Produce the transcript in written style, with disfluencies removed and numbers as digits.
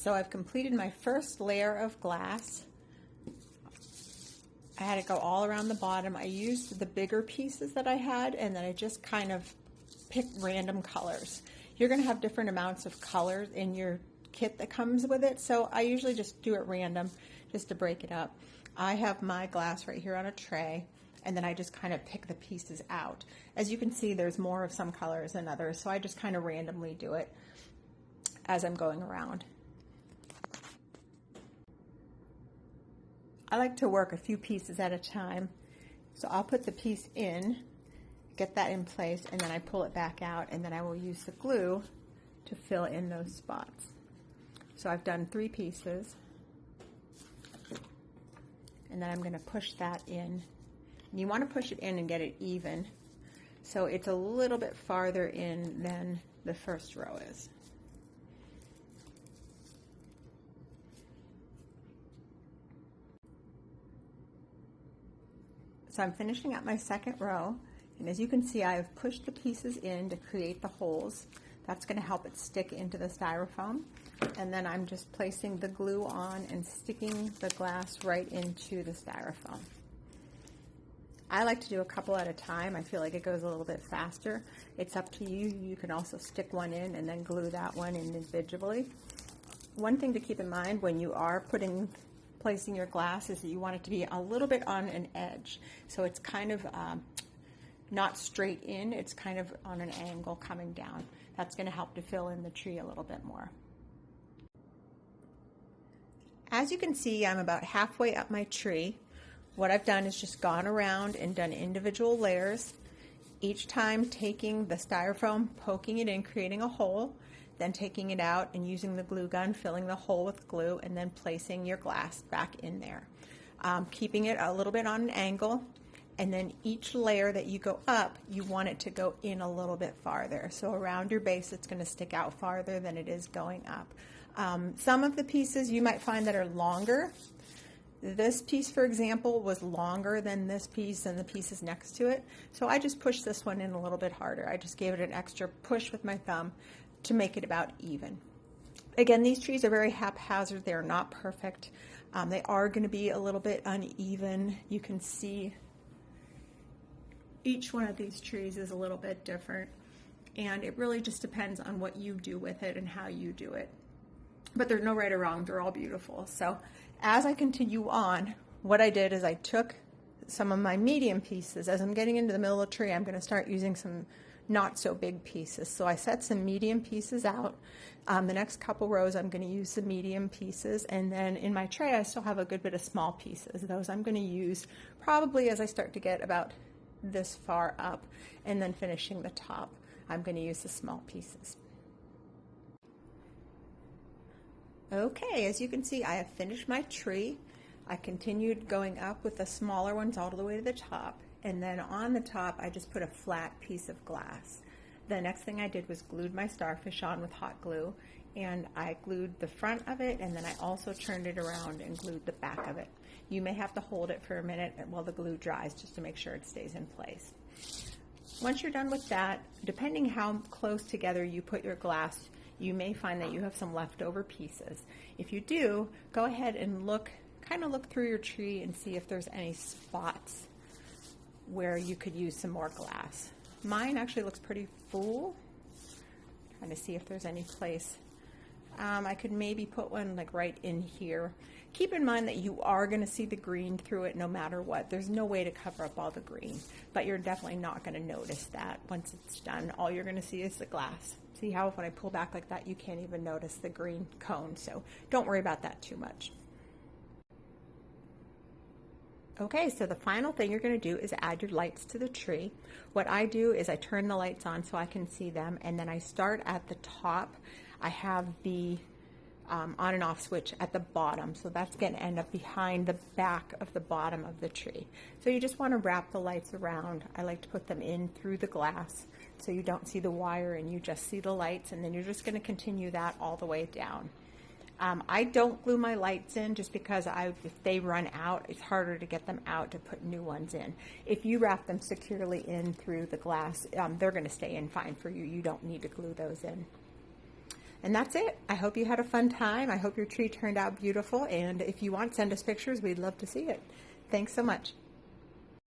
So I've completed my first layer of glass. I had it go all around the bottom. I used the bigger pieces that I had, and then I just kind of picked random colors. You're going to have different amounts of colors in your kit that comes with it, so I usually just do it random just to break it up. I have my glass right here on a tray, and then I just kind of pick the pieces out. As you can see, there's more of some colors than others, so I just kind of randomly do it as I'm going around. I like to work a few pieces at a time, so I'll put the piece in, get that in place, and then I pull it back out, and then I will use the glue to fill in those spots. So I've done 3 pieces, and then I'm going to push that in. And you want to push it in and get it even, so it's a little bit farther in than the first row is. So I'm finishing up my second row, and as you can see, I have pushed the pieces in to create the holes. That's going to help it stick into the styrofoam. And then I'm just placing the glue on and sticking the glass right into the styrofoam. I like to do a couple at a time. I feel like it goes a little bit faster. It's up to you. You can also stick one in and then glue that one in individually. One thing to keep in mind when you are placing your glass is that you want it to be a little bit on an edge. So it's kind of not straight in, it's kind of on an angle coming down. That's going to help to fill in the tree a little bit more. As you can see, I'm about halfway up my tree. What I've done is just gone around and done individual layers, each time taking the styrofoam, poking it in, creating a hole, then taking it out and using the glue gun, filling the hole with glue, and then placing your glass back in there. Keeping it a little bit on an angle, and then each layer that you go up, you want it to go in a little bit farther. So around your base, it's going to stick out farther than it is going up. Some of the pieces you might find that are longer. This piece, for example, was longer than this piece and the pieces next to it. So I just pushed this one in a little bit harder. I just gave it an extra push with my thumb to make it about even. Again, these trees are very haphazard. They're not perfect. They are going to be a little bit uneven. You can see each one of these trees is a little bit different, and it really just depends on what you do with it and how you do it. But there's no right or wrong. They're all beautiful. So as I continue on, what I did is I took some of my medium pieces. As I'm getting into the middle of the tree, I'm going to start using some not so big pieces. So I set some medium pieces out. The next couple rows I'm going to use the medium pieces, and then in my tray I still have a good bit of small pieces. Those I'm going to use probably as I start to get about this far up, and then finishing the top I'm going to use the small pieces. Okay, as you can see, I have finished my tree. I continued going up with the smaller ones all the way to the top, and then on the top I just put a flat piece of glass. The next thing I did was glued my starfish on with hot glue, and I glued the front of it, and then I also turned it around and glued the back of it. You may have to hold it for a minute while the glue dries just to make sure it stays in place. Once you're done with that, depending how close together you put your glass, you may find that you have some leftover pieces. If you do, go ahead and kind of look through your tree and see if there's any spots where you could use some more glass. Mine actually looks pretty full. Trying to see if there's any place. I could maybe put one like right in here. Keep in mind that you are going to see the green through it no matter what. There's no way to cover up all the green, but you're definitely not going to notice that once it's done. All you're going to see is the glass. See how when I pull back like that, you can't even notice the green cone, so don't worry about that too much. Okay, so the final thing you're going to do is add your lights to the tree. What I do is I turn the lights on so I can see them, and then I start at the top. I have the on and off switch at the bottom, so that's going to end up behind the back of the bottom of the tree. So you just want to wrap the lights around. I like to put them in through the glass so you don't see the wire and you just see the lights, and then you're just going to continue that all the way down. I don't glue my lights in just because if they run out, it's harder to get them out to put new ones in. If you wrap them securely in through the glass, they're going to stay in fine for you. You don't need to glue those in. And that's it. I hope you had a fun time. I hope your tree turned out beautiful. And if you want, send us pictures. We'd love to see it. Thanks so much.